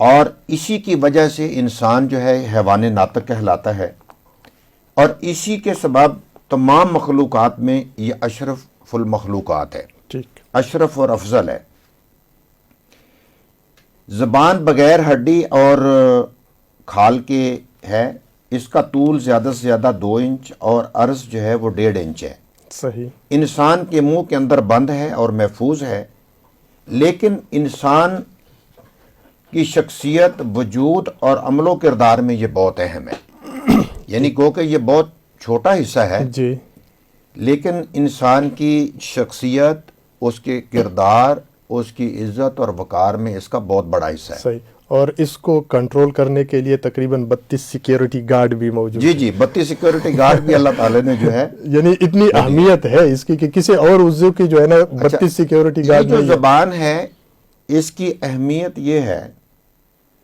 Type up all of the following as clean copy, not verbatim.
اور اسی کی وجہ سے انسان جو ہے حیوان ناطق کہلاتا ہے، اور اسی کے سبب تمام مخلوقات میں یہ اشرف المخلوقات ہے، ٹھیک، اشرف اور افضل ہے۔ زبان بغیر ہڈی اور کھال کے ہے، اس کا طول زیادہ سے زیادہ 2 انچ اور عرض جو ہے وہ 1.5 انچ ہے۔ صحیح، انسان کے منہ کے اندر بند ہے اور محفوظ ہے، لیکن انسان کی شخصیت، وجود اور عمل و کردار میں یہ بہت اہم ہے، یعنی گو کہ یہ بہت چھوٹا حصہ ہے، جی، لیکن انسان کی شخصیت، اس کے کردار، اس کی عزت اور وقار میں اس کا بہت بڑا حصہ ہے۔ صحیح، اور اس کو کنٹرول کرنے کے لیے تقریباً 32 سیکیورٹی گارڈ بھی موجود جی ہیں۔ جی، 32 سیکورٹی گارڈ بھی اللہ تعالیٰ نے جو ہے، یعنی اتنی اہمیت ہے اس کی کہ کسی اور عضو کی جو ہے نا 32 سیکیورٹی یہ گارڈ جو نہیں ہے۔ زبان ہے اس کی اہمیت یہ ہے،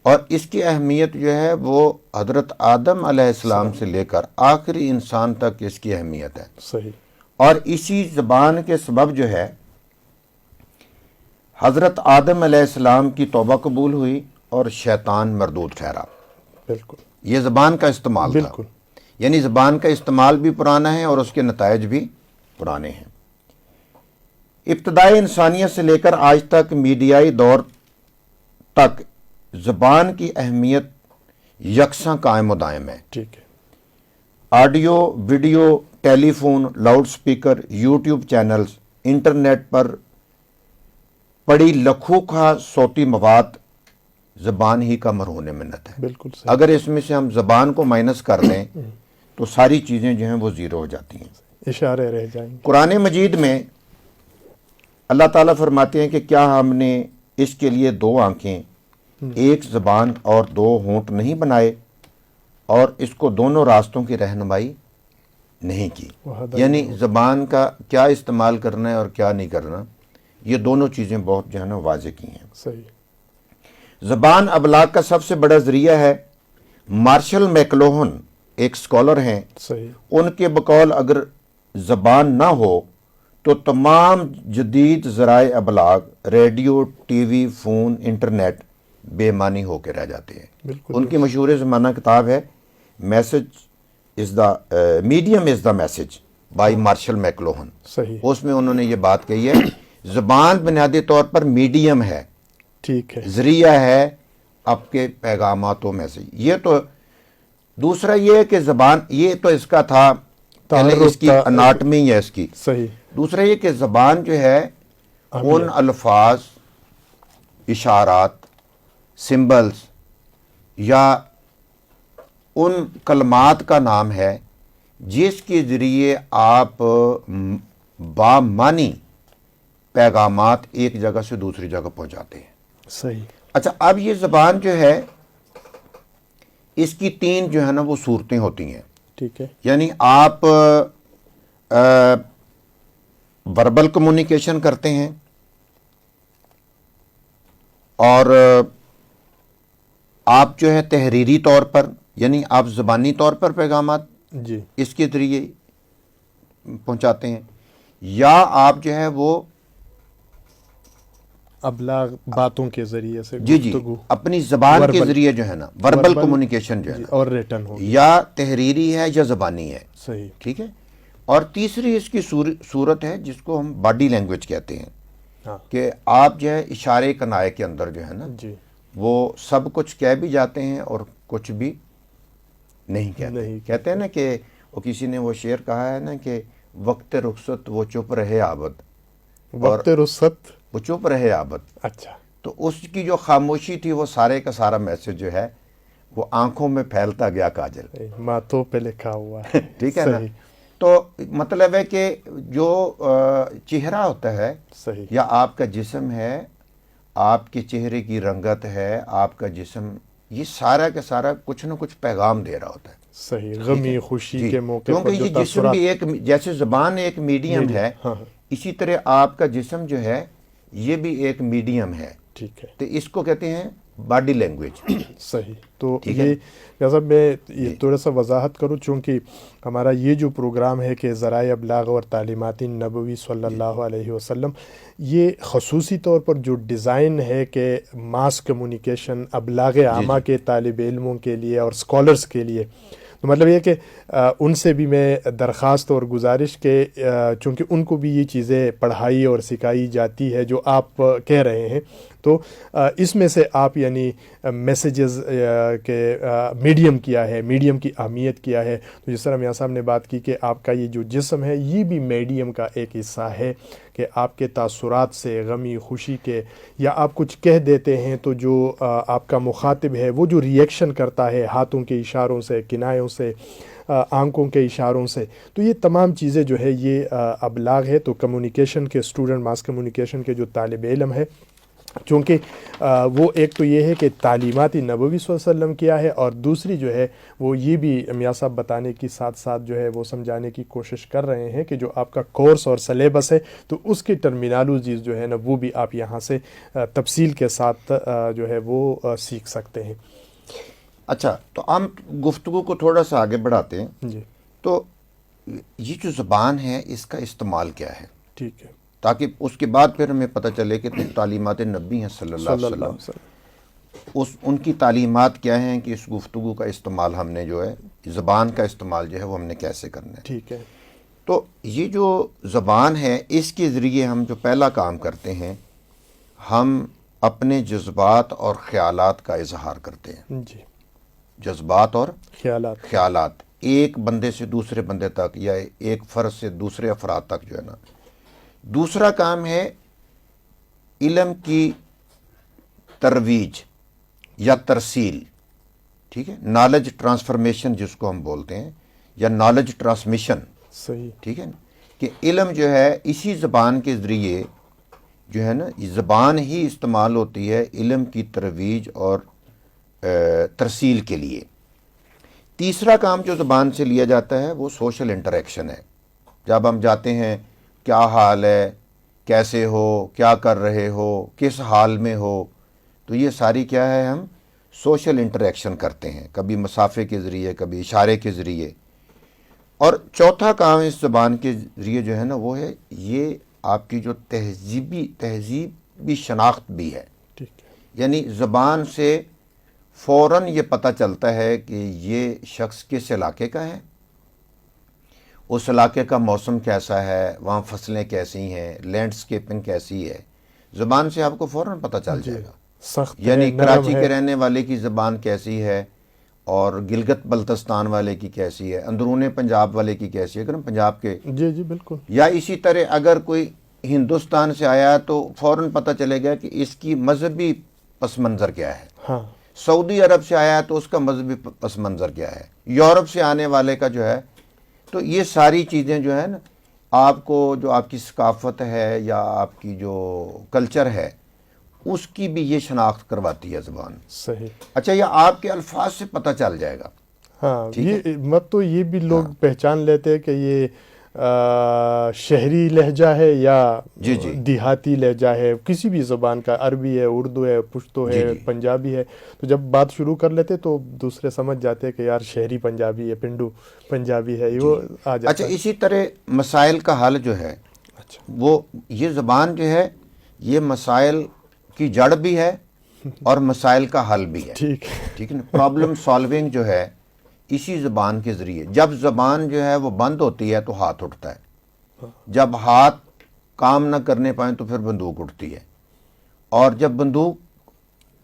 اور اس کی اہمیت جو ہے وہ حضرت آدم علیہ السلام سے لے کر آخری انسان تک اس کی اہمیت ہے، صحیح، اور اسی زبان کے سبب جو ہے حضرت آدم علیہ السلام کی توبہ قبول ہوئی اور شیطان مردود ٹھہرا۔ بالکل، یہ زبان کا استعمال تھا، بالکل، یعنی زبان کا استعمال بھی پرانا ہے اور اس کے نتائج بھی پرانے ہیں۔ ابتدائی انسانیت سے لے کر آج تک میڈیائی دور تک زبان کی اہمیت یکساں قائم و دائم ہے۔ ٹھیک ہے، audio, video, telephone, loud speaker, YouTube channels, internet پر پڑی لکھوں کا صوتی مواد زبان ہی کا مرہون منت ہے۔ بالکل صحیح، اگر اس میں سے ہم زبان کو مائنس کر دیں تو ساری چیزیں جو ہیں وہ زیرو ہو جاتی ہیں۔ اشارے رہ جائیں گے۔ قرآن مجید میں اللہ تعالیٰ فرماتے ہیں کہ کیا ہم نے اس کے لیے 2 آنکھیں، 1 زبان اور 2 ہونٹ نہیں بنائے، اور اس کو دونوں راستوں کی رہنمائی نہیں کی؟ یعنی زبان کا کیا استعمال کرنا ہے اور کیا نہیں کرنا، یہ دونوں چیزیں بہت جو ہے نا واضح کی ہیں۔ صحیح، زبان ابلاغ کا سب سے بڑا ذریعہ ہے۔ مارشل میکلوہن ایک سکولر ہیں، صحیح، ان کے بقول اگر زبان نہ ہو تو تمام جدید ذرائع ابلاغ، radio, T V, phone, internet بے معنی ہو کے رہ جاتے ہیں۔ بالکل، ان کی مشہور زمانہ کتاب ہے medium is the message by Marshall McLuhan. صحیح، اس میں انہوں نے یہ بات کہی ہے، زبان بنیادی طور پر میڈیم ہے، ٹھیک ہے، ذریعہ ہے آپ کے پیغاماتوں میں سے۔ یہ تو دوسرا یہ ہے کہ زبان، یہ تو اس کا تھا پہلے اس کی اناٹمی ہے اس کی۔ صحیح، دوسرا یہ کہ زبان جو ہے ان الفاظ، اشارات، سمبلز یا ان کلمات کا نام ہے جس کے ذریعے آپ بامعنی پیغامات ایک جگہ سے دوسری جگہ پہنچاتے ہیں۔ صحیح، اچھا، اب یہ زبان جو ہے اس کی 3 جو ہے نا وہ صورتیں ہوتی ہیں، ٹھیک ہے، یعنی آپ وربل کمیونیکیشن کرتے ہیں، اور آپ جو ہے تحریری طور پر، یعنی آپ زبانی طور پر پیغامات جی، اس کے ذریعے پہنچاتے ہیں، یا آپ جو ہے وہ ابلاغ باتوں کے ذریعے سے جی گفتگو اپنی زبان کے Verbal. ذریعے جو ہے نا وربل کمیونیکیشن جو ہے جی، نا، اور ریٹن ہو، یا تحریری ہے یا زبانی ہے، صحیح، ٹھیک ہے۔ اور تیسری اس کی صورت ہے جس کو ہم باڈی لینگویج کہتے ہیں، ہاں، کہ آپ جو ہے اشارے کنائے کے اندر جو ہے نا جی، وہ سب کچھ کہہ بھی جاتے ہیں اور کچھ بھی نہیں کہتے۔ نہیں کہتے ہیں نا کہ وہ کسی نے وہ شعر کہا ہے نا کہ وقت رخصت وہ چپ رہے عابد، وقت رخصت، وہ چپ رہے عابد۔ اچھا، تو اس کی جو خاموشی تھی وہ سارے کا سارا میسج جو ہے وہ آنکھوں میں پھیلتا گیا کاجل، ماتوں پہ لکھا ہوا ہے، ٹھیک ہے نا۔ صحیح، تو مطلب ہے کہ جو چہرہ ہوتا ہے صحیح، یا آپ کا جسم ہے، آپ کے چہرے کی رنگت ہے، آپ کا جسم، یہ سارا کا سارا کچھ نہ کچھ پیغام دے رہا ہوتا ہے۔ صحیح، غمی خوشی جی، کے موقع کیونکہ پر جو یہ جسم تاثرات، بھی ایک، جیسے زبان ایک میڈیم ہے، ہاں، اسی طرح آپ کا جسم جو ہے یہ بھی ایک میڈیم ہے، ٹھیک ہے، تو اس کو کہتے ہیں باڈی لینگویج. صحیح. تو ٹھیک ہے. یہ جیسا میں یہ تھوڑا سا وضاحت کروں، چونکہ ہمارا یہ جو پروگرام ہے کہ ذرائع ابلاغ اور تعلیمات نبوی صلی اللہ علیہ وسلم، یہ خصوصی طور پر جو ڈیزائن ہے کہ ماس کمیونیکیشن، ابلاغ عامہ کے طالب علموں کے لیے اور اسکالرس کے لیے، تو مطلب یہ کہ ان سے بھی میں درخواست اور گزارش کہ چونکہ ان کو بھی یہ چیزیں پڑھائی اور سکھائی جاتی ہے جو آپ کہہ رہے ہیں، تو اس میں سے آپ یعنی میسیجز کے میڈیم کیا ہے، میڈیم کی اہمیت کیا ہے. تو جس طرح میاں صاحب نے بات کی کہ آپ کا یہ جو جسم ہے یہ بھی میڈیم کا ایک حصہ ہے، کہ آپ کے تاثرات سے، غمی خوشی کے، یا آپ کچھ کہہ دیتے ہیں تو جو آپ کا مخاطب ہے وہ جو ریئیکشن کرتا ہے ہاتھوں کے اشاروں سے، کنایوں سے، آنکھوں کے اشاروں سے، تو یہ تمام چیزیں جو ہے یہ ابلاغ ہے. تو کمیونیکیشن کے اسٹوڈنٹ، ماس کمیونیکیشن کے جو طالب علم ہے، چونکہ وہ ایک تو یہ ہے کہ تعلیمات نبوی صلی اللہ علیہ وسلم کیا ہے، اور دوسری جو ہے وہ یہ بھی میاں صاحب بتانے کی ساتھ ساتھ جو ہے وہ سمجھانے کی کوشش کر رہے ہیں کہ جو آپ کا کورس اور سلیبس ہے تو اس کی ٹرمینالوجیز جو ہے نا وہ بھی آپ یہاں سے تفصیل کے ساتھ جو ہے وہ سیکھ سکتے ہیں. اچھا، تو ہم گفتگو کو تھوڑا سا آگے بڑھاتے ہیں. جی تو یہ جو زبان ہے اس کا استعمال کیا ہے، ٹھیک ہے. تاکہ اس کے بعد پھر ہمیں پتہ چلے کہ تعلیمات نبی ہیں صلی اللہ علیہ وسلم، ان کی تعلیمات کیا ہیں کہ اس گفتگو کا استعمال ہم نے جو ہے، زبان کا استعمال جو ہے وہ ہم نے کیسے کرنا ہے. ٹھیک ہے. تو یہ جو زبان ہے اس کے ذریعے ہم جو پہلا کام کرتے ہیں، ہم اپنے جذبات اور خیالات کا اظہار کرتے ہیں. جی. جذبات اور خیالات ایک بندے سے دوسرے بندے تک، یا ایک فرد سے دوسرے افراد تک جو ہے نا. دوسرا کام ہے علم کی ترویج یا ترسیل. ٹھیک ہے، نالج ٹرانسفارمیشن جس کو ہم بولتے ہیں، یا نالج ٹرانسمیشن. صحیح. ٹھیک ہے نا، کہ علم جو ہے اسی زبان کے ذریعے جو ہے نا، زبان ہی استعمال ہوتی ہے علم کی ترویج اور ترسیل کے لیے. تیسرا کام جو زبان سے لیا جاتا ہے وہ سوشل انٹریکشن ہے. جب ہم جاتے ہیں، کیا حال ہے، کیسے ہو، کیا کر رہے ہو، کس حال میں ہو، تو یہ ساری کیا ہے، ہم سوشل انٹریکشن کرتے ہیں، کبھی مسافے کے ذریعے، کبھی اشارے کے ذریعے. اور چوتھا کام اس زبان کے ذریعے جو ہے نا وہ ہے یہ آپ کی جو تہذیبی شناخت بھی ہے. یعنی زبان سے فوراً یہ پتہ چلتا ہے کہ یہ شخص کس علاقے کا ہے، اس علاقے کا موسم کیسا ہے، وہاں فصلیں کیسی ہیں، لینڈسکیپنگ کیسی ہے. زبان سے آپ کو فوراً پتہ چل جائے گا. سخت یعنی کراچی کے رہنے والے کی زبان کیسی ہے، اور گلگت بلتستان والے کی کیسی ہے، اندرون پنجاب والے کی کیسی ہے، اگر ہم پنجاب کے. جی بالکل. یا اسی طرح اگر کوئی ہندوستان سے آیا تو فوراً پتہ چلے گا کہ اس کی مذہبی پس منظر کیا ہے. ہاں. سعودی عرب سے آیا تو اس کا مذہبی پس منظر کیا ہے، یورپ سے آنے والے کا جو ہے. تو یہ ساری چیزیں جو ہے نا آپ کو، جو آپ کی ثقافت ہے یا آپ کی جو کلچر ہے اس کی بھی یہ شناخت کرواتی ہے زبان. صحیح. اچھا، یہ آپ کے الفاظ سے پتہ چل جائے گا. ہاں، یہ مت تو یہ بھی لوگ پہچان لیتے ہیں کہ یہ شہری لہجہ ہے یا دیہاتی لہجہ ہے، کسی بھی زبان کا، عربی ہے، اردو ہے، پشتو ہے، پنجابی ہے. تو جب بات شروع کر لیتے تو دوسرے سمجھ جاتے ہیں کہ یار شہری پنجابی ہے، پنڈو پنجابی ہے، وہ آ جاتا. اچھا، اسی طرح مسائل کا حل جو ہے وہ، یہ زبان جو ہے یہ مسائل کی جڑ بھی ہے اور مسائل کا حل بھی ہے. ٹھیک ہے نا. پرابلم سالونگ جو ہے اسی زبان کے ذریعے. جب زبان جو ہے وہ بند ہوتی ہے تو ہاتھ اٹھتا ہے، جب ہاتھ کام نہ کرنے پائیں تو پھر بندوق اٹھتی ہے، اور جب بندوق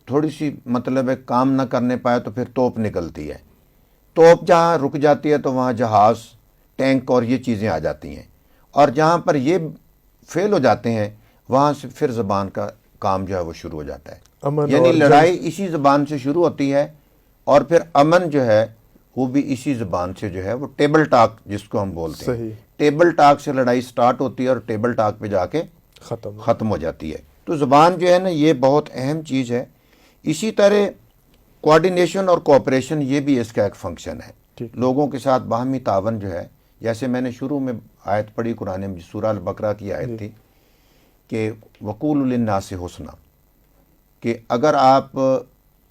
تھوڑی سی مطلب ہے کام نہ کرنے پائے تو پھر توپ نکلتی ہے. توپ جہاں رک جاتی ہے تو وہاں جہاز، ٹینک اور یہ چیزیں آ جاتی ہیں، اور جہاں پر یہ فیل ہو جاتے ہیں وہاں سے پھر زبان کا کام جو ہے وہ شروع ہو جاتا ہے. یعنی لڑائی اسی زبان سے شروع ہوتی ہے، اور پھر امن جو ہے وہ بھی اسی زبان سے جو ہے وہ ٹیبل ٹاک جس کو ہم بولتے ہیں، ٹیبل ٹاک سے لڑائی سٹارٹ ہوتی ہے اور ٹیبل ٹاک پہ جا کے ختم ہو جاتی ہے. تو زبان جو ہے نا یہ بہت اہم چیز ہے. اسی طرح کوآرڈینیشن اور کوآپریشن یہ بھی اس کا ایک فنکشن ہے. لوگوں کے ساتھ باہمی تعاون جو ہے، جیسے میں نے شروع میں آیت پڑھی قرآن میں، سورہ البقرہ کی آیت تھی کہ وقولوا للناس حسنا، کہ اگر آپ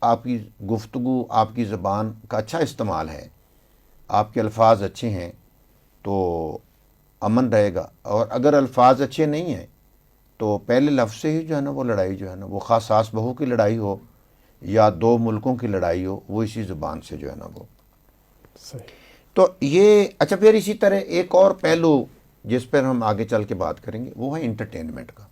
آپ کی گفتگو، آپ کی زبان کا اچھا استعمال ہے، آپ کے الفاظ اچھے ہیں تو امن رہے گا، اور اگر الفاظ اچھے نہیں ہیں تو پہلے لفظ سے ہی جو ہے نا وہ لڑائی جو ہے نا وہ خاص ساس بہو کی لڑائی ہو یا دو ملکوں کی لڑائی ہو، وہ اسی زبان سے جو ہے نا وہ. صحیح. تو یہ اچھا، پھر اسی طرح ایک اور پہلو جس پر ہم آگے چل کے بات کریں گے وہ ہے انٹرٹینمنٹ کا.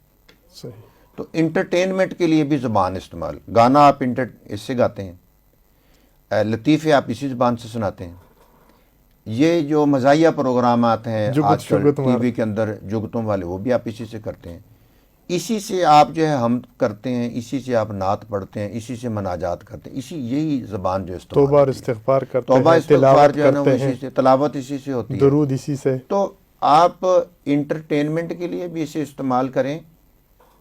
صحیح. تو انٹرٹینمنٹ کے لیے بھی زبان استعمال، گانا آپ اس سے گاتے ہیں، لطیفے آپ اسی زبان سے سناتے ہیں. یہ جو مزاحیہ پروگرامات ہیں جگت آج کل شگت ٹی وی کے اندر جگتوں والے، وہ بھی آپ اسی سے کرتے ہیں. اسی سے آپ جو ہے ہم کرتے ہیں، اسی سے آپ نعت پڑھتے ہیں، اسی سے مناجات کرتے ہیں، یہی زبان جو استعمال توبہ اور ہوتی ہے. استغفار کرتے توبہ ہیں، استغفار تلاوت جو ہے نا وہ کرتے اسی ہیں، سے، تلاوت اسی سے ہوتی ہے. درود اسی سے. تو آپ انٹرٹینمنٹ کے لیے بھی اسے استعمال کریں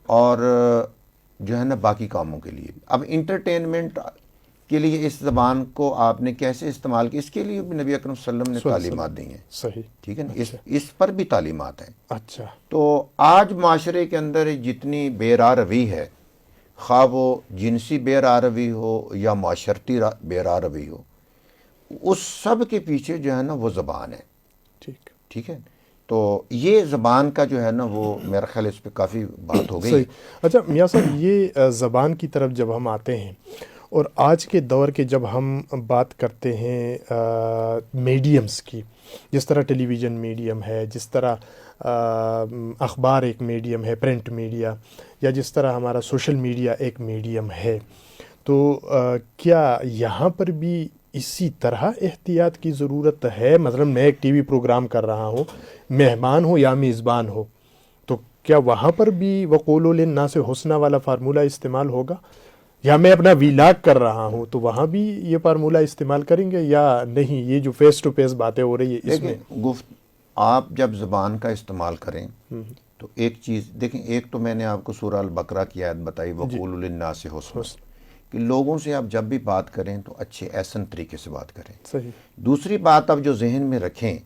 اور جو ہے نا باقی کاموں کے لیے. اب انٹرٹینمنٹ کے لیے اس زبان کو آپ نے کیسے استعمال کیا، اس کے لیے بھی نبی اکرم صلی اللہ علیہ وسلم نے تعلیمات دی ہیں. صحیح. ٹھیک ہے نا، اس پر بھی تعلیمات ہیں. اچھا. تو آج معاشرے کے اندر جتنی بے راہ روی ہے، خواہ وہ جنسی بے راہ روی ہو یا معاشرتی بے راہ روی ہو، اس سب کے پیچھے جو ہے نا وہ زبان ہے. ٹھیک. ٹھیک ہے. تو یہ زبان کا جو ہے نا وہ میرا خیال اس پہ کافی بات ہو گئی. صحیح. اچھا میاں صاحب، یہ زبان کی طرف جب ہم آتے ہیں اور آج کے دور کے جب ہم بات کرتے ہیں میڈیمز کی، جس طرح ٹیلی ویژن میڈیم ہے، جس طرح اخبار ایک میڈیم ہے، پرنٹ میڈیا، یا جس طرح ہمارا سوشل میڈیا ایک میڈیم ہے، تو کیا یہاں پر بھی اسی طرح احتیاط کی ضرورت ہے؟ مثلا میں ایک ٹی وی پروگرام کر رہا ہوں، مہمان ہو یا میزبان ہو، تو کیا وہاں پر بھی وقولوا للناس حسنا والا فارمولہ استعمال ہوگا؟ یا میں اپنا ویلاگ کر رہا ہوں تو وہاں بھی یہ فارمولہ استعمال کریں گے یا نہیں؟ یہ جو فیس ٹو فیس باتیں ہو رہی ہے اس میں آپ جب زبان کا استعمال کریں تو ایک چیز دیکھیں. ایک تو میں نے آپ کو سورہ البقرہ کی آیت بتائی، وقولوا للناس حسنا، کہ لوگوں سے آپ جب بھی بات کریں تو اچھے احسن طریقے سے بات کریں. صحیح. دوسری بات آپ جو ذہن میں رکھیں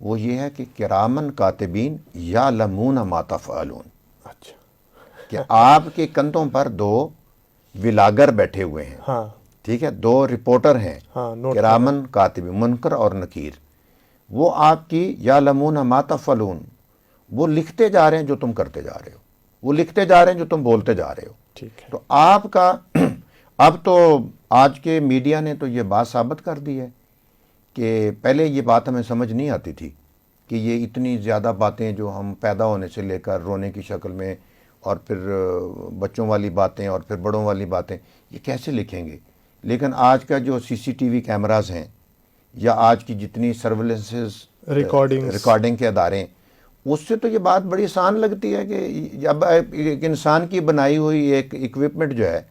وہ یہ ہے کہ کرامن کاتبین یعلمون ما تفعلون. اچھا. کہ آپ کے کندھوں پر دو ولاگر بیٹھے ہوئے ہیں. ہاں. ٹھیک ہے، دو رپورٹر ہیں، کرامن کاتبین، منکر اور نکیر. وہ آپ کی یعلمون ما تفعلون، وہ لکھتے جا رہے ہیں جو تم کرتے جا رہے ہو، وہ لکھتے جا رہے ہیں جو تم بولتے جا رہے ہو. ٹھیک ہے. تو آپ کا اب تو آج کے میڈیا نے تو یہ بات ثابت کر دی ہے کہ پہلے یہ بات ہمیں سمجھ نہیں آتی تھی کہ یہ اتنی زیادہ باتیں جو ہم پیدا ہونے سے لے کر رونے کی شکل میں، اور پھر بچوں والی باتیں اور پھر بڑوں والی باتیں، یہ کیسے لکھیں گے. لیکن آج کا جو سی سی ٹی وی کیمراز ہیں یا آج کی جتنی سرویلنسز ریکارڈنگ کے ادارے ہیں، اس سے تو یہ بات بڑی آسان لگتی ہے کہ اب ایک انسان کی بنائی ہوئی ایک ایکوپمنٹ جو ہے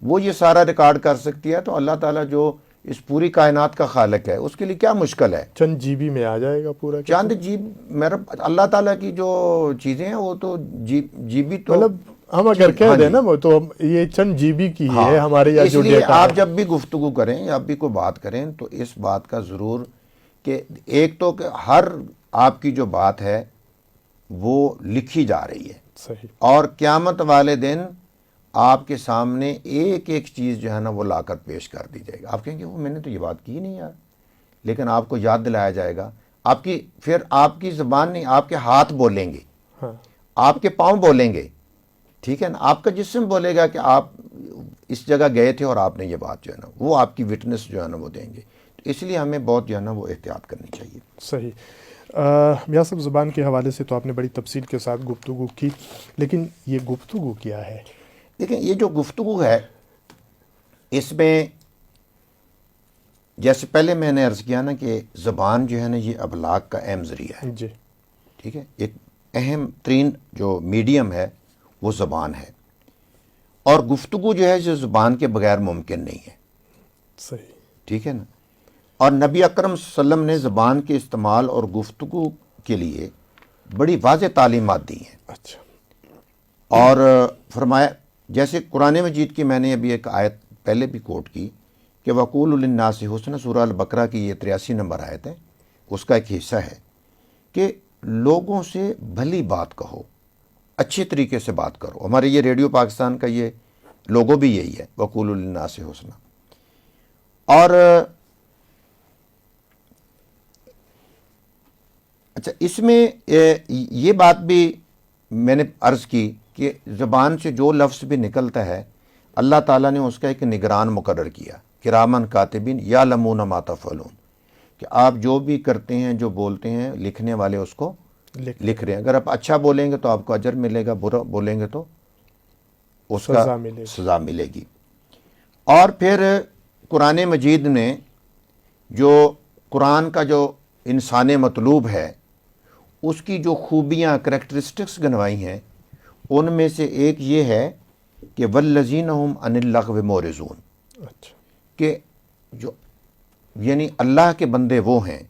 وہ یہ سارا ریکارڈ کر سکتی ہے. تو اللہ تعالیٰ جو اس پوری کائنات کا خالق ہے اس کے لیے کیا مشکل ہے؟ چند جی بی میں آ جائے گا پورا. چند جی، میرا اللہ تعالیٰ کی جو چیزیں ہیں وہ تو جی بی تو مطلب ہم اگر کہہ دیں نا وہ تو یہ چند جی بی کی ہے ہمارے یہاں جو ڈیٹا. اس لیے آپ جب بھی گفتگو کریں یا بھی کوئی بات کریں تو اس بات کا ضرور کہ ایک تو کہ ہر آپ کی جو بات ہے وہ لکھی جا رہی ہے. صحیح. اور قیامت والے دن آپ کے سامنے ایک ایک چیز جو ہے نا وہ لا کر پیش کر دی جائے گی. آپ کہیں گے وہ میں نے تو یہ بات کی نہیں یار، لیکن آپ کو یاد دلایا جائے گا. پھر آپ کی زبان نہیں، آپ کے ہاتھ بولیں گے، آپ کے پاؤں بولیں گے. ٹھیک ہے نا، آپ کا جسم بولے گا کہ آپ اس جگہ گئے تھے اور آپ نے یہ بات جو ہے نا وہ آپ کی وٹنس جو ہے نا وہ دیں گے. تو اس لیے ہمیں بہت جو ہے نا وہ احتیاط کرنی چاہیے. صحیح. میاں صاحب، زبان کے حوالے سے تو آپ نے بڑی تفصیل کے ساتھ گفتگو کی، لیکن یہ گفتگو کیا ہے؟ دیکھیں یہ جو گفتگو ہے اس میں جیسے پہلے میں نے عرض کیا نا کہ زبان جو ہے نا یہ ابلاغ کا اہم ذریعہ ہے. جی. ٹھیک ہے، ایک اہم ترین جو میڈیم ہے وہ زبان ہے، اور گفتگو جو ہے جو زبان کے بغیر ممکن نہیں ہے. صحیح. ٹھیک ہے نا. اور نبی اکرم صلی اللہ علیہ وسلم نے زبان کے استعمال اور گفتگو کے لیے بڑی واضح تعلیمات دی ہیں. اچھا. اور فرمایا جیسے قرآن مجید کی میں نے ابھی ایک آیت پہلے بھی کوٹ کی کہ وقولوا للناس حسنا، سورہ البقرہ کی یہ 83 نمبر آیت ہے، اس کا ایک حصہ ہے کہ لوگوں سے بھلی بات کہو، اچھے طریقے سے بات کرو. ہمارے یہ ریڈیو پاکستان کا یہ لوگو بھی یہی ہے وقولوا للناس حسنا. اور اچھا اس میں یہ بات بھی میں نے عرض کی کہ زبان سے جو لفظ بھی نکلتا ہے اللہ تعالیٰ نے اس کا ایک نگران مقرر کیا کرامن کاتبین یعلمون ما تفعلون، کہ آپ جو بھی کرتے ہیں جو بولتے ہیں لکھنے والے اس کو لکھ رہے ہیں. اگر آپ اچھا بولیں گے تو آپ کو اجر ملے گا، برا بولیں گے تو اس کا سزا ملے گی. اور پھر قرآن مجید نے جو قرآن کا جو انسان مطلوب ہے اس کی جو خوبیاں کریکٹرسٹکس گنوائی ہیں ان میں سے ایک یہ ہے کہ والذین هم عن اللغو معرضون، کہ جو یعنی اللہ کے بندے وہ ہیں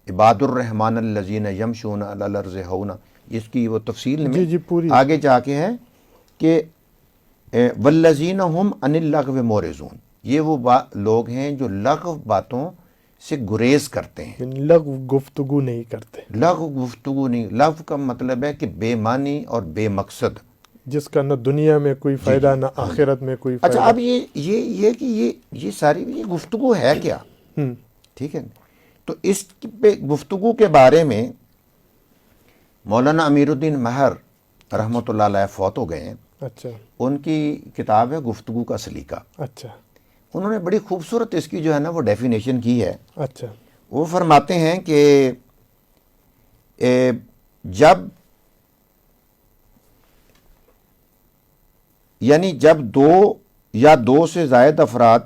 عباد الرحمن الذین یمشون علی الارض ہونا. اس کی وہ تفصیل میں آگے جا کے ہے کہ والذین هم عن اللغو معرضون، یہ وہ لوگ ہیں جو لغو باتوں سے گریز کرتے ہیں، لغو گفتگو نہیں کرتے. لغو گفتگو نہیں، لغو کا مطلب ہے کہ بے معنی اور بے مقصد، جس کا نہ دنیا میں کوئی فائدہ نہ آخرت میں کوئی فائدہ. اچھا اب یہ کہ یہ ساری یہ گفتگو ہے کیا؟ ٹھیک ہے. تو اس پہ گفتگو کے بارے میں مولانا امیر الدین مہر رحمۃ اللہ علیہ فوت ہو گئے ہیں. اچھا. ان کی کتاب ہے گفتگو کا سلیقہ. اچھا. انہوں نے بڑی خوبصورت اس کی جو ہے نا وہ ڈیفینیشن کی ہے. اچھا. وہ فرماتے ہیں کہ جب دو یا دو سے زائد افراد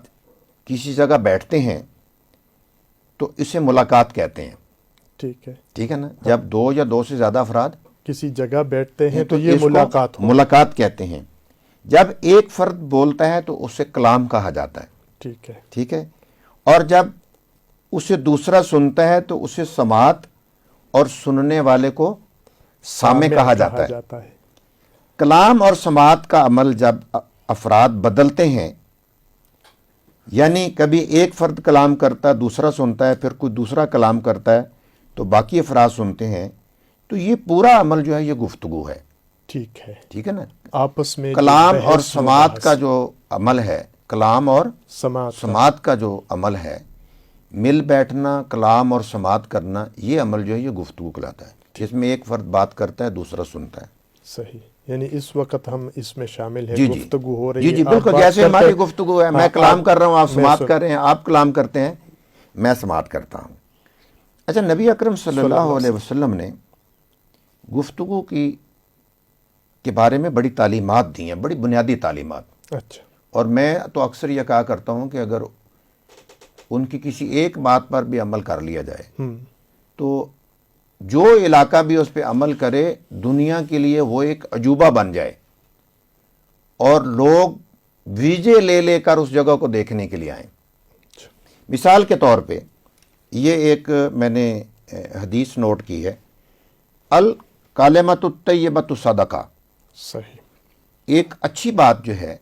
کسی جگہ بیٹھتے ہیں تو اسے ملاقات کہتے ہیں. ٹھیک ہے نا. جب دو یا دو سے زیادہ افراد کسی جگہ بیٹھتے ہیں تو یہ ملاقات کہتے ہیں. جب ایک فرد بولتا ہے تو اسے کلام کہا جاتا ہے. ٹھیک ہے. اور جب اسے دوسرا سنتا ہے تو اسے سماعت اور سننے والے کو سامع کہا جاتا ہے. کلام اور سماعت کا عمل جب افراد بدلتے ہیں، یعنی کبھی ایک فرد کلام کرتا ہے دوسرا سنتا ہے، پھر کوئی دوسرا کلام کرتا ہے تو باقی افراد سنتے ہیں، تو یہ پورا عمل جو ہے یہ گفتگو ہے. ٹھیک ہے نا. آپس میں کلام اور سماعت کا جو عمل ہے، کلام اور سماعت کا جو عمل ہے، مل بیٹھنا کلام اور سماعت کرنا، یہ عمل جو ہے یہ گفتگو کہلاتا ہے، جس میں ایک فرد بات کرتا ہے دوسرا سنتا ہے. صحیح. یعنی اس وقت ہم اس میں شامل ہیں. جی گفتگو ہو رہی ہے. جی بالکل جیسے ہماری گفتگو ہے، میں کلام کر رہا ہوں آپ سماعت کر رہے ہیں، آپ کلام کرتے ہیں میں سماعت کرتا ہوں. اچھا نبی اکرم صلی اللہ علیہ وسلم نے گفتگو کے بارے میں بڑی تعلیمات دی ہیں، بڑی بنیادی تعلیمات. اچھا. اور میں تو اکثر یہ کہا کرتا ہوں کہ اگر ان کی کسی ایک بات پر بھی عمل کر لیا جائے تو جو علاقہ بھی اس پہ عمل کرے دنیا کے لیے وہ ایک عجوبہ بن جائے اور لوگ ویزے لے کر اس جگہ کو دیکھنے کے لیے آئیں. مثال کے طور پہ یہ ایک میں نے حدیث نوٹ کی ہے، الکلمۃ الطیبۃ صدقہ. صحیح. ایک اچھی بات جو ہے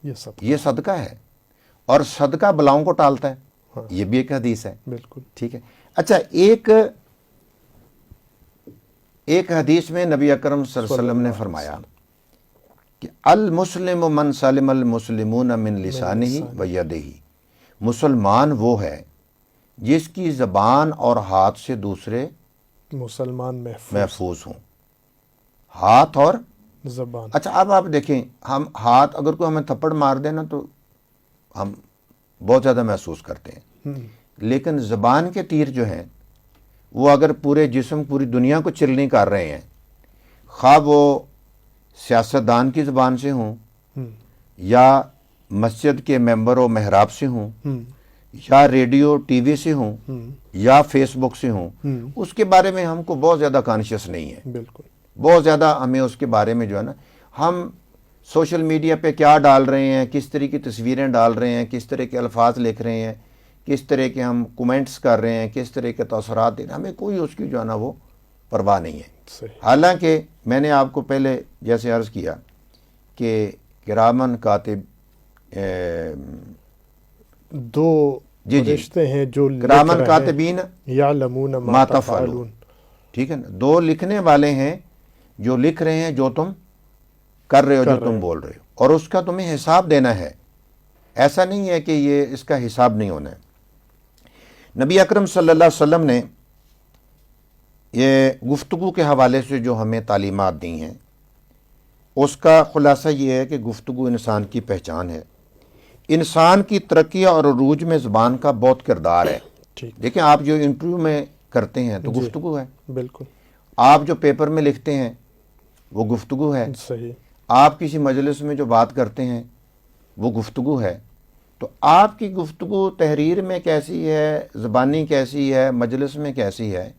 یہ صدقہ ہے، اور صدقہ بلاؤں کو ٹالتا ہے. یہ بھی ایک حدیث ہے. بالکل. ٹھیک ہے. اچھا ایک حدیث میں نبی اکرم صلی اللہ علیہ وسلم نے فرمایا کہ المسلم من سلم المسلمون من لسانہ و یدہ، مسلمان وہ ہے جس کی زبان اور ہاتھ سے دوسرے مسلمان محفوظ ہوں. ہاتھ اور زبان. اچھا اب آپ دیکھیں، ہم ہاتھ اگر کوئی ہمیں تھپڑ مار دے نا تو ہم بہت زیادہ محسوس کرتے ہیں، لیکن زبان کے تیر جو ہیں وہ اگر پورے جسم پوری دنیا کو چلنی کر رہے ہیں، خواہ وہ سیاستدان کی زبان سے ہوں یا مسجد کے ممبر و محراب سے ہوں یا ریڈیو ٹی وی سے ہوں یا فیس بک سے ہوں، اس کے بارے میں ہم کو بہت زیادہ کانشیس نہیں ہے. بالکل. بہت زیادہ ہمیں اس کے بارے میں جو ہے نا، ہم سوشل میڈیا پہ کیا ڈال رہے ہیں، کس طرح کی تصویریں ڈال رہے ہیں، کس طرح کے الفاظ لکھ رہے ہیں، کس طرح کے ہم کومنٹس کر رہے ہیں، کس طرح کے تاثرات دے رہے ہیں، ہمیں کوئی اس کی جو ہے نا وہ پرواہ نہیں ہے. حالانکہ میں نے آپ کو پہلے جیسے عرض کیا کہ کرامن کاتب دو رشتے ہیں جو کرامن کاتبین یعلمون ما تفعلون. ٹھیک ہے نا. دو لکھنے والے ہیں جو لکھ رہے ہیں جو تم کر رہے ہو، جو تم بول رہے ہو. اور اس کا تمہیں حساب دینا ہے. ایسا نہیں ہے کہ یہ اس کا حساب نہیں ہونا ہے. نبی اکرم صلی اللہ علیہ وسلم نے یہ گفتگو کے حوالے سے جو ہمیں تعلیمات دی ہیں اس کا خلاصہ یہ ہے کہ گفتگو انسان کی پہچان ہے. انسان کی ترقی اور عروج میں زبان کا بہت کردار ہے. دیکھیں آپ جو انٹرویو میں کرتے ہیں تو گفتگو ہے. بالکل. آپ جو پیپر میں لکھتے ہیں وہ گفتگو ہے. صحیح. آپ کسی مجلس میں جو بات کرتے ہیں وہ گفتگو ہے. تو آپ کی گفتگو تحریر میں کیسی ہے، زبانی کیسی ہے، مجلس میں کیسی ہے،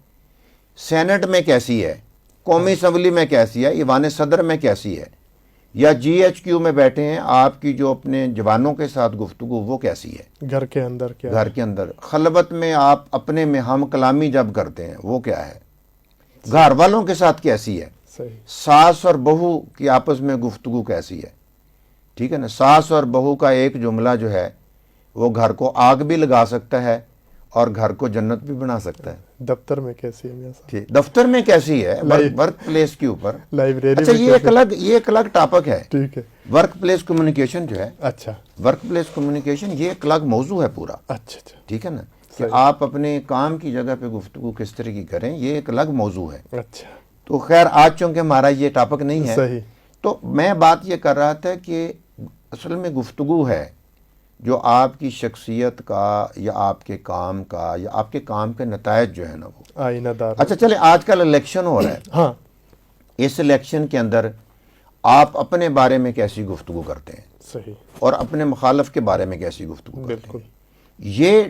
سینٹ میں کیسی ہے، قومی اسمبلی میں کیسی ہے، ایوان صدر میں کیسی ہے، یا جی ایچ کیو میں بیٹھے ہیں آپ کی جو اپنے جوانوں کے ساتھ گفتگو وہ کیسی ہے، گھر کے اندر کیا، گھر کے اندر خلوت میں آپ اپنے میں ہم کلامی جب کرتے ہیں وہ کیا ہے، گھر والوں کے ساتھ کیسی ہے، ساس اور بہو کی آپس میں گفتگو کیسی ہے. ٹھیک ہے نا. ساس اور بہو کا ایک جملہ جو ہے وہ گھر کو آگ بھی لگا سکتا ہے اور گھر کو جنت بھی بنا سکتا ہے. دفتر میں کیسی ہے، دفتر میں کیسی ہے، ورک پلیس کے اوپر. لائبریری. اچھا یہ ایک الگ ٹاپک ہے. ٹھیک ہے. ورک پلیس کمیونیکیشن جو ہے، اچھا ورک پلیس کمیونیکیشن یہ ایک الگ موضوع ہے پورا. اچھا. ٹھیک ہے نا، کہ آپ اپنے کام کی جگہ پہ گفتگو کس طرح کی کریں یہ ایک الگ موضوع ہے. اچھا. تو خیر آج چونکہ ہمارا یہ ٹاپک نہیں ہے، صحیح. تو میں بات یہ کر رہا تھا کہ اصل میں گفتگو ہے جو آپ کی شخصیت کا یا آپ کے کام کا یا آپ کے کام کے نتائج جو ہے نا وہ آئینہ دار. اچھا چلے آج کل الیکشن ہو رہا ہے. ہاں. اس الیکشن کے اندر آپ اپنے بارے میں کیسی گفتگو کرتے ہیں، صحیح، اور اپنے مخالف کے بارے میں کیسی گفتگو کرتے ہیں. بالکل. یہ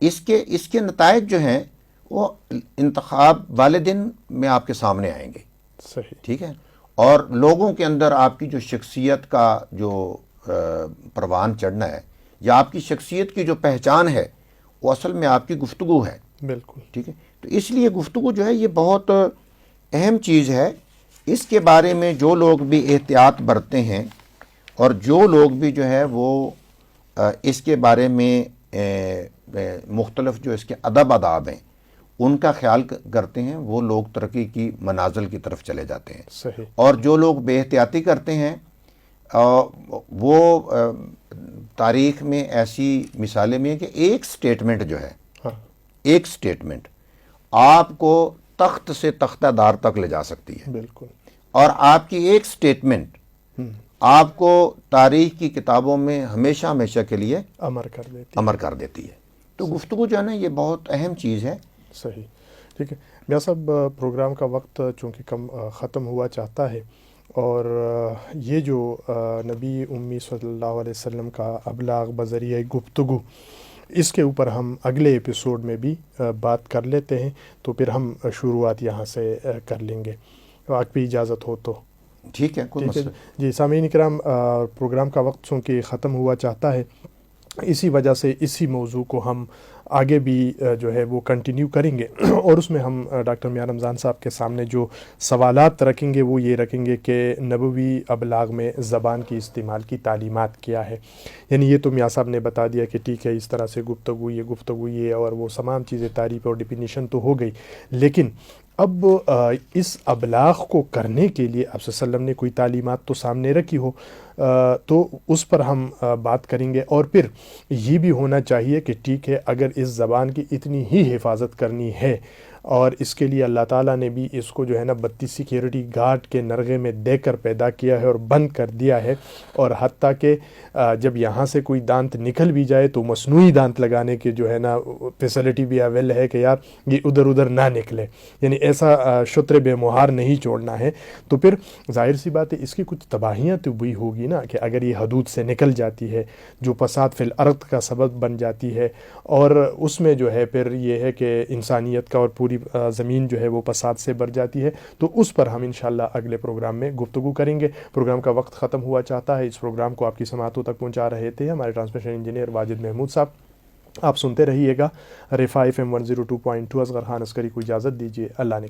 اس کے نتائج جو ہیں وہ انتخاب والے دن میں آپ کے سامنے آئیں گے. صحیح. ٹھیک ہے. اور لوگوں کے اندر آپ کی جو شخصیت کا جو پروان چڑھنا ہے یا آپ کی شخصیت کی جو پہچان ہے وہ اصل میں آپ کی گفتگو ہے. بالکل. ٹھیک ہے. تو اس لیے گفتگو جو ہے یہ بہت اہم چیز ہے. اس کے بارے میں جو لوگ بھی احتیاط برتتے ہیں اور جو لوگ بھی جو ہے وہ اس کے بارے میں مختلف جو اس کے ادب آداب ہیں ان کا خیال کرتے ہیں وہ لوگ ترقی کی منازل کی طرف چلے جاتے ہیں. صحیح. اور جو لوگ بے احتیاطی کرتے ہیں وہ تاریخ میں ایسی مثالیں میں ہیں کہ ایک سٹیٹمنٹ جو ہے، ایک سٹیٹمنٹ آپ کو تخت سے تختہ دار تک لے جا سکتی ہے. بالکل. اور آپ کی ایک سٹیٹمنٹ آپ کو تاریخ کی کتابوں میں ہمیشہ کے لیے امر کر دیتی ہے. تو گفتگو جو ہے نا یہ بہت اہم چیز ہے. صحیح. ٹھیک ہے میاں صاحب، پروگرام کا وقت چونکہ ختم ہوا چاہتا ہے، اور یہ جو نبی امی صلی اللہ علیہ وسلم کا ابلاغ بذریعہ گفتگو، اس کے اوپر ہم اگلے ایپیسوڈ میں بھی بات کر لیتے ہیں. تو پھر ہم شروعات یہاں سے کر لیں گے، آپ کی اجازت ہو تو. ٹھیک ہے، کوئی مسئلہ. جی سامعین کرام، پروگرام کا وقت چونکہ ختم ہوا چاہتا ہے، اسی وجہ سے اسی موضوع کو ہم آگے بھی جو ہے وہ کنٹینیو کریں گے، اور اس میں ہم ڈاکٹر میاں رمضان صاحب کے سامنے جو سوالات رکھیں گے وہ یہ رکھیں گے کہ نبوی ابلاغ میں زبان کی استعمال کی تعلیمات کیا ہے. یعنی یہ تو میاں صاحب نے بتا دیا کہ ٹھیک ہے اس طرح سے گفتگو یہ اور وہ تمام چیزیں تعریف اور ڈیفینیشن تو ہو گئی، لیکن اب اس ابلاغ کو کرنے کے لیے آپ صلی اللہ علیہ وسلم نے کوئی تعلیمات تو سامنے رکھی ہو، تو اس پر ہم بات کریں گے. اور پھر یہ بھی ہونا چاہیے کہ ٹھیک ہے اگر اس زبان کی اتنی ہی حفاظت کرنی ہے اور اس کے لیے اللہ تعالیٰ نے بھی اس کو جو ہے نا 32 سیکیورٹی گارڈ کے نرغے میں دے کر پیدا کیا ہے اور بند کر دیا ہے، اور حتیٰ کہ جب یہاں سے کوئی دانت نکل بھی جائے تو مصنوعی دانت لگانے کی جو ہے نا فیسلٹی بھی اویل ہے کہ یار یہ ادھر نہ نکلے، یعنی ایسا شتر بے مہار نہیں چھوڑنا ہے. تو پھر ظاہر سی بات ہے اس کی کچھ تباہیاں تو بھی ہوگی نا، کہ اگر یہ حدود سے نکل جاتی ہے جو فساد فی الارض کا سبب بن جاتی ہے، اور اس میں جو ہے پھر یہ ہے کہ انسانیت کا اور پوری زمین جو ہے وہ فساد سے بھر جاتی ہے. تو اس پر ہم انشاءاللہ اگلے پروگرام میں گفتگو کریں گے. پروگرام کا وقت ختم ہوا چاہتا ہے. اس پروگرام کو آپ کی سماعتوں تک پہنچا رہے تھے ہمارے ٹرانسمیشن انجینئر واجد محمود صاحب. آپ سنتے رہیے گا رفا FM 102.2. اصغر خان عسکری کو اجازت دیجیے. اللہ نے